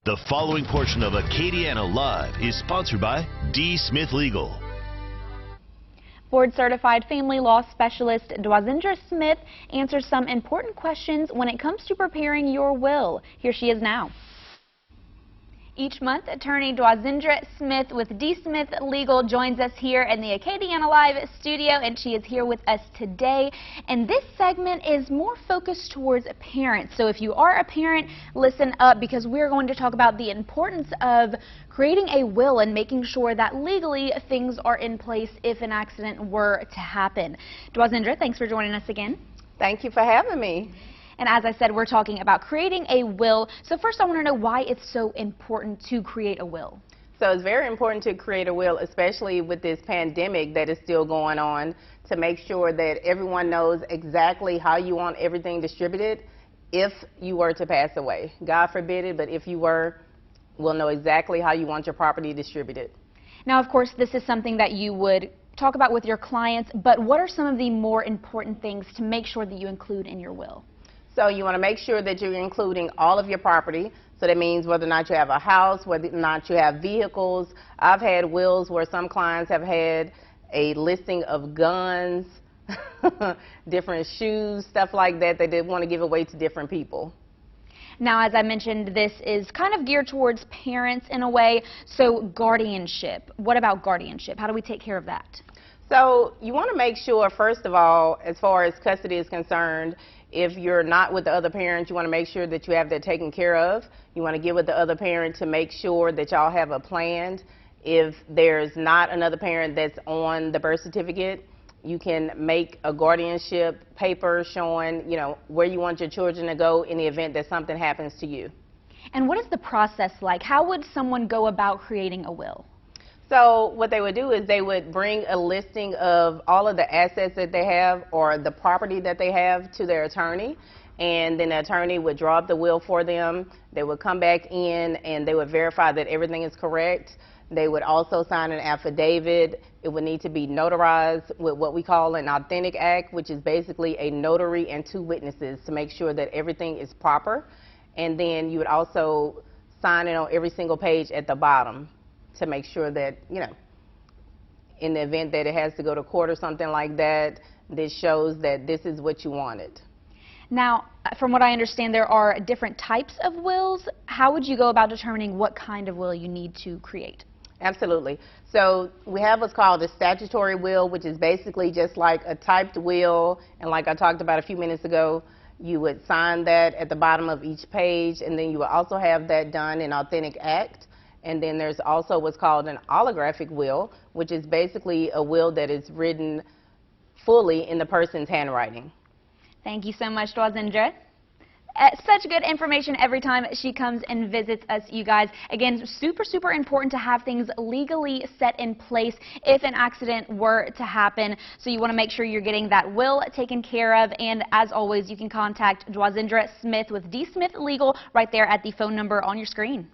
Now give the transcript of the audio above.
The following portion of Acadiana Live is sponsored by D. Smith Legal. Board-certified family law specialist Dwazindra Smith answers some important questions when it comes to preparing your will. Here she is now. Each month, attorney Dwazindra Smith with D. Smith Legal joins us here in the Acadiana Live studio, and she is here with us today. And this segment is more focused towards parents. So if you are a parent, listen up, because we're going to talk about the importance of creating a will and making sure that legally things are in place if an accident were to happen. Dwazindra, thanks for joining us again. Thank you for having me. And as I said, we're talking about creating a will. So first I want to know why it's so important to create a will. So it's very important to create a will, especially with this pandemic that is still going on, to make sure that everyone knows exactly how you want everything distributed if you were to pass away. God forbid it, but if you were, we'll know exactly how you want your property distributed. Now, of course, this is something that you would talk about with your clients, but what are some of the more important things to make sure that you include in your will? So you want to make sure that you're including all of your property. So that means whether or not you have a house, whether or not you have vehicles. I've had wills where some clients have had a listing of guns, different shoes, stuff like that they did want to give away to different people. Now, as I mentioned, this is kind of geared towards parents in a way. So guardianship. What about guardianship? How do we take care of that? So you want to make sure, first of all, as far as custody is concerned, if you're not with the other parent, you want to make sure that you have that taken care of. You want to get with the other parent to make sure that y'all have a plan. If there's not another parent that's on the birth certificate, you can make a guardianship paper showing, where you want your children to go in the event that something happens to you. And what is the process like? How would someone go about creating a will? So what they would do is they would bring a listing of all of the assets that they have or the property that they have to their attorney, and then the attorney would draw up the will for them. They would come back in and they would verify that everything is correct. They would also sign an affidavit. It would need to be notarized with what we call an authentic act, which is basically a notary and two witnesses to make sure that everything is proper. And then you would also sign it on every single page at the bottom to make sure that, in the event that it has to go to court or something like that, this shows that this is what you wanted. Now, from what I understand, there are different types of wills. How would you go about determining what kind of will you need to create? Absolutely. So we have what's called a statutory will, which is basically just like a typed will, and like I talked about a few minutes ago, you would sign that at the bottom of each page, and then you would also have that done in authentic act. And then there's also what's called an holographic will, which is basically a will that is written fully in the person's handwriting. Thank you so much, Dwazindra. Such good information every time she comes and visits us, you guys. Again, super important to have things legally set in place if an accident were to happen. So you want to make sure you're getting that will taken care of. And as always, you can contact Dwazindra Smith with D. Smith Legal right there at the phone number on your screen.